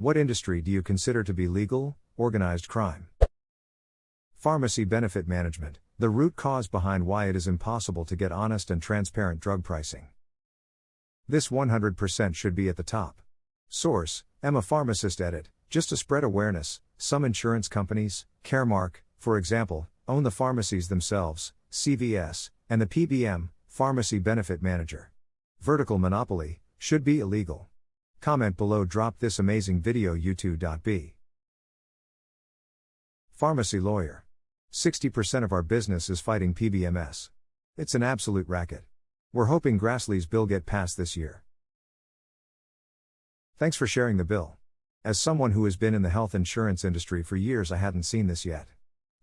What industry do you consider to be legal? Organized crime. Pharmacy benefit management, the root cause behind why it is impossible to get honest and transparent drug pricing. This 100% should be at the top. Source: I'm a pharmacist. Edit. Just to spread awareness, some insurance companies, Caremark, for example, own the pharmacies themselves, CVS, and the PBM, Pharmacy Benefit Manager. Vertical monopoly, should be illegal. Comment below. Drop this amazing video. U2.b. Pharmacy lawyer. 60% of our business is fighting PBMs. It's an absolute racket. We're hoping Grassley's bill get passed this year. Thanks for sharing the bill. As someone who has been in the health insurance industry for years, I hadn't seen this yet.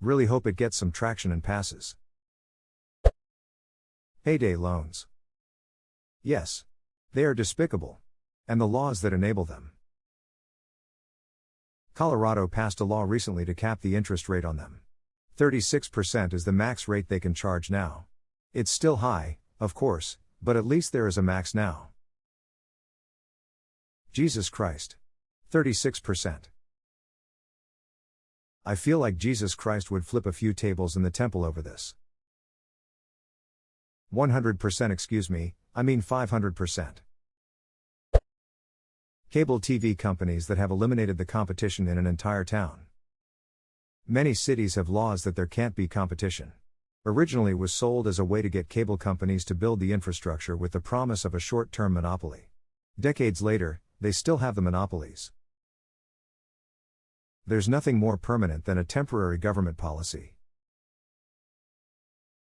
Really hope it gets some traction and passes. Payday loans. Yes. They are despicable. And the laws that enable them. Colorado passed a law recently to cap the interest rate on them. 36% is the max rate they can charge now. It's still high, of course, but at least there is a max now. Jesus Christ. 36%. I feel like Jesus Christ would flip a few tables in the temple over this. 100%. Excuse me, I mean 500%. Cable TV companies that have eliminated the competition in an entire town. Many cities have laws that there can't be competition. Originally was sold as a way to get cable companies to build the infrastructure with the promise of a short-term monopoly. Decades later, they still have the monopolies. There's nothing more permanent than a temporary government policy.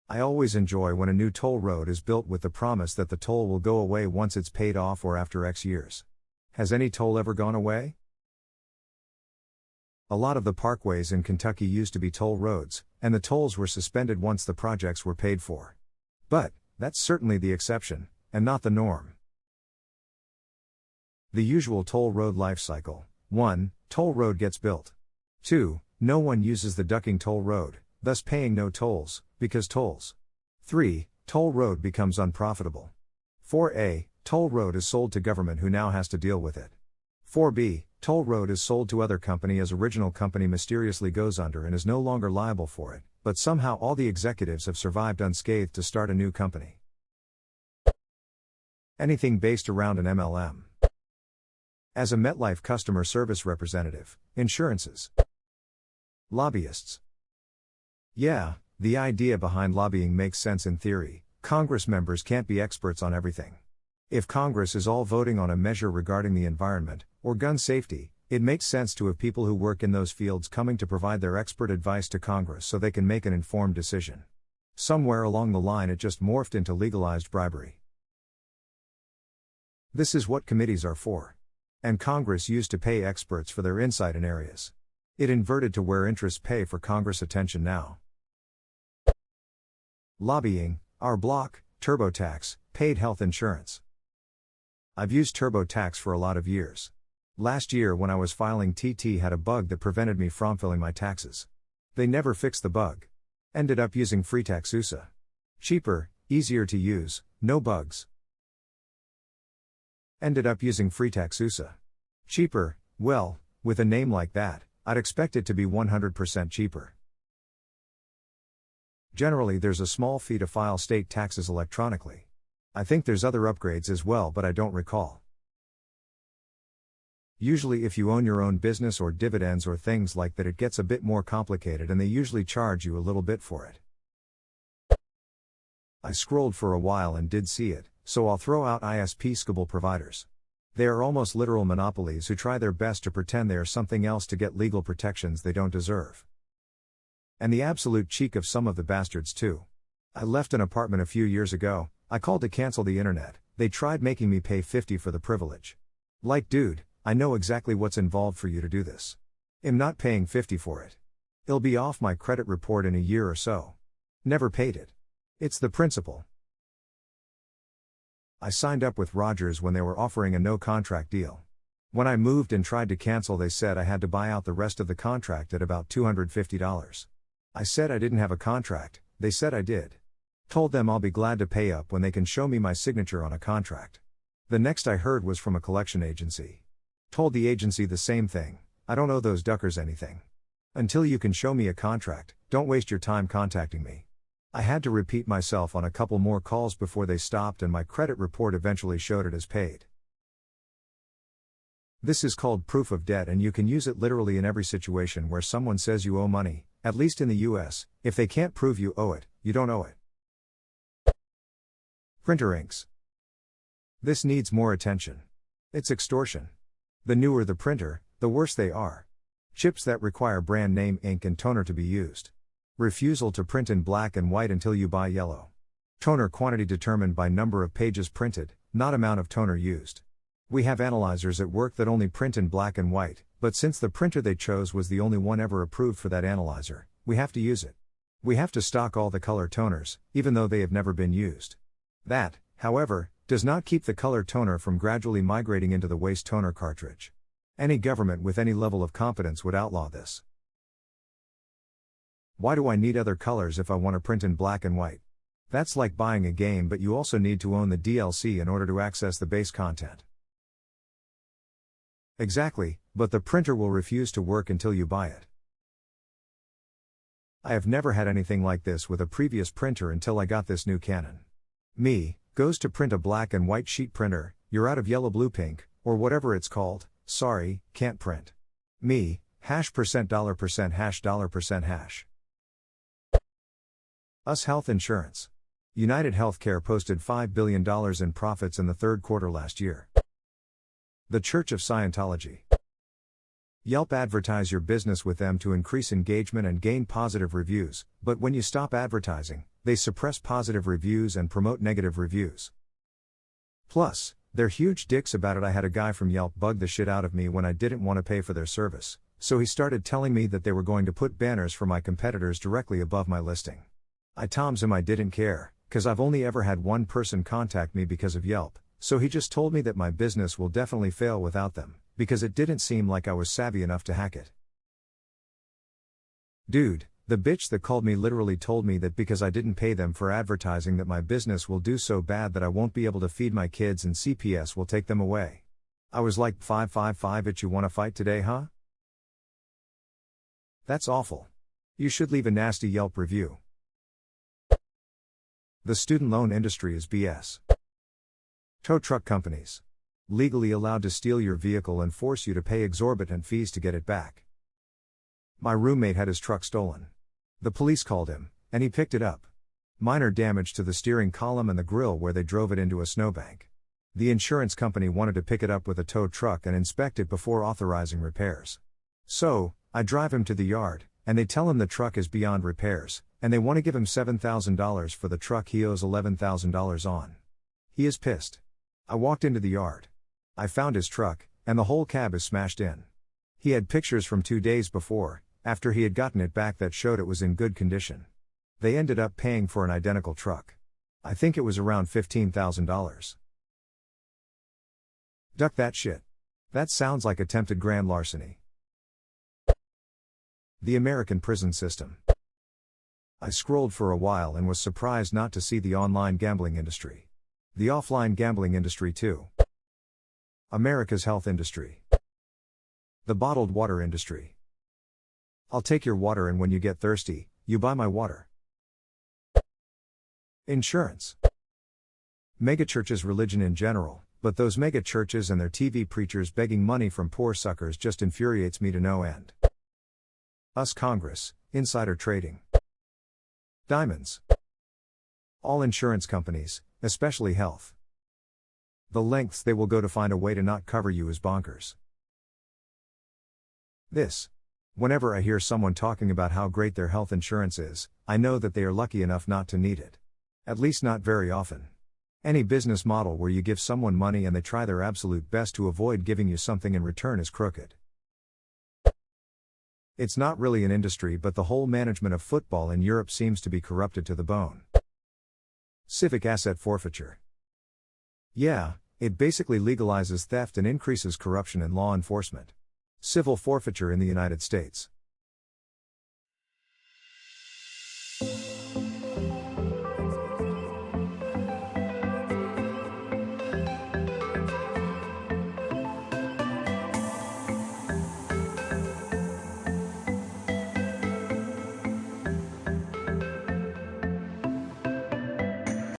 I always enjoy when a new toll road is built with the promise that the toll will go away once it's paid off or after X years. Has any toll ever gone away? A lot of the parkways in Kentucky used to be toll roads, and the tolls were suspended once the projects were paid for. But, that's certainly the exception, and not the norm. The usual toll road life cycle. 1. Toll road gets built. 2. No one uses the ducking toll road, thus paying no tolls, because tolls. 3. Toll road becomes unprofitable. 4a. Toll road is sold to government who now has to deal with it. 4b. Toll road is sold to other company as original company mysteriously goes under and is no longer liable for it, but somehow all the executives have survived unscathed to start a new company. Anything based around an MLM. As a MetLife customer service representative, insurances. Lobbyists. Yeah, the idea behind lobbying makes sense in theory. Congress members can't be experts on everything. If Congress is all voting on a measure regarding the environment, or gun safety, it makes sense to have people who work in those fields coming to provide their expert advice to Congress so they can make an informed decision. Somewhere along the line it just morphed into legalized bribery. This is what committees are for. And Congress used to pay experts for their insight in areas. It inverted to where interests pay for Congress attention now. Lobbying, our block, TurboTax, paid health insurance. I've used TurboTax for a lot of years. Last year when I was filing TT had a bug that prevented me from filing my taxes. They never fixed the bug. Ended up using free TaxUsa. Cheaper, easier to use, no bugs. Ended up using free TaxUsa. Cheaper, well, with a name like that, I'd expect it to be 100% cheaper. Generally there's a small fee to file state taxes electronically. I think there's other upgrades as well, but I don't recall. Usually if you own your own business or dividends or things like that it gets a bit more complicated and they usually charge you a little bit for it. I scrolled for a while and did see it, so I'll throw out ISP-scable providers. They are almost literal monopolies who try their best to pretend they are something else to get legal protections they don't deserve. And the absolute cheek of some of the bastards too. I left an apartment a few years ago. I called to cancel the internet, they tried making me pay $50 for the privilege. Like dude, I know exactly what's involved for you to do this. I'm not paying $50 for it. It'll be off my credit report in a year or so. Never paid it. It's the principle. I signed up with Rogers when they were offering a no-contract deal. When I moved and tried to cancel they said I had to buy out the rest of the contract at about $250. I said I didn't have a contract, they said I did. Told them I'll be glad to pay up when they can show me my signature on a contract. The next I heard was from a collection agency. Told the agency the same thing, I don't owe those duckers anything. Until you can show me a contract, don't waste your time contacting me. I had to repeat myself on a couple more calls before they stopped, and my credit report eventually showed it as paid. This is called proof of debt, and you can use it literally in every situation where someone says you owe money, at least in the US. If they can't prove you owe it, you don't owe it. Printer inks. This needs more attention. It's extortion. The newer the printer, the worse they are. Chips that require brand name ink and toner to be used. Refusal to print in black and white until you buy yellow. Toner quantity determined by number of pages printed, not amount of toner used. We have analyzers at work that only print in black and white, but since the printer they chose was the only one ever approved for that analyzer, we have to use it. We have to stock all the color toners, even though they have never been used. That, however, does not keep the color toner from gradually migrating into the waste toner cartridge. Any government with any level of competence would outlaw this. Why do I need other colors if I want to print in black and white? That's like buying a game, but you also need to own the DLC in order to access the base content. Exactly, but the printer will refuse to work until you buy it. I have never had anything like this with a previous printer until I got this new Canon. Me, goes to print a black and white sheet printer, you're out of yellow, blue, pink, or whatever it's called, sorry, can't print. Me, $$%$%$. US Health Insurance. United Healthcare posted $5 billion in profits in the third quarter last year. The Church of Scientology. Yelp advertise your business with them to increase engagement and gain positive reviews, but when you stop advertising, they suppress positive reviews and promote negative reviews. Plus, they're huge dicks about it. I had a guy from Yelp bug the shit out of me when I didn't want to pay for their service, so he started telling me that they were going to put banners for my competitors directly above my listing. I toms him I didn't care, cause I've only ever had one person contact me because of Yelp, so he just told me that my business will definitely fail without them, because it didn't seem like I was savvy enough to hack it. Dude, the bitch that called me literally told me that because I didn't pay them for advertising that my business will do so bad that I won't be able to feed my kids and CPS will take them away. I was like, 555 it, you wanna fight today, huh? That's awful. You should leave a nasty Yelp review. The student loan industry is BS. Tow truck companies. Legally allowed to steal your vehicle and force you to pay exorbitant fees to get it back. My roommate had his truck stolen. The police called him, and he picked it up. Minor damage to the steering column and the grill where they drove it into a snowbank. The insurance company wanted to pick it up with a tow truck and inspect it before authorizing repairs. So, I drive him to the yard, and they tell him the truck is beyond repairs, and they want to give him $7,000 for the truck he owes $11,000 on. He is pissed. I walked into the yard. I found his truck, and the whole cab is smashed in. He had pictures from 2 days before, after he had gotten it back, that showed it was in good condition. They ended up paying for an identical truck. I think it was around $15,000. Duck that shit. That sounds like attempted grand larceny. The American prison system. I scrolled for a while and was surprised not to see the online gambling industry. The offline gambling industry too. America's health industry. The bottled water industry. I'll take your water and when you get thirsty, you buy my water. Insurance. Megachurches, religion in general, but those megachurches and their TV preachers begging money from poor suckers just infuriates me to no end. US Congress, insider trading. Diamonds. All insurance companies, especially health. The lengths they will go to find a way to not cover you is bonkers. Whenever I hear someone talking about how great their health insurance is, I know that they are lucky enough not to need it. At least not very often. Any business model where you give someone money and they try their absolute best to avoid giving you something in return is crooked. It's not really an industry, but the whole management of football in Europe seems to be corrupted to the bone. Civic asset forfeiture. Yeah, it basically legalizes theft and increases corruption in law enforcement. Civil forfeiture in the United States.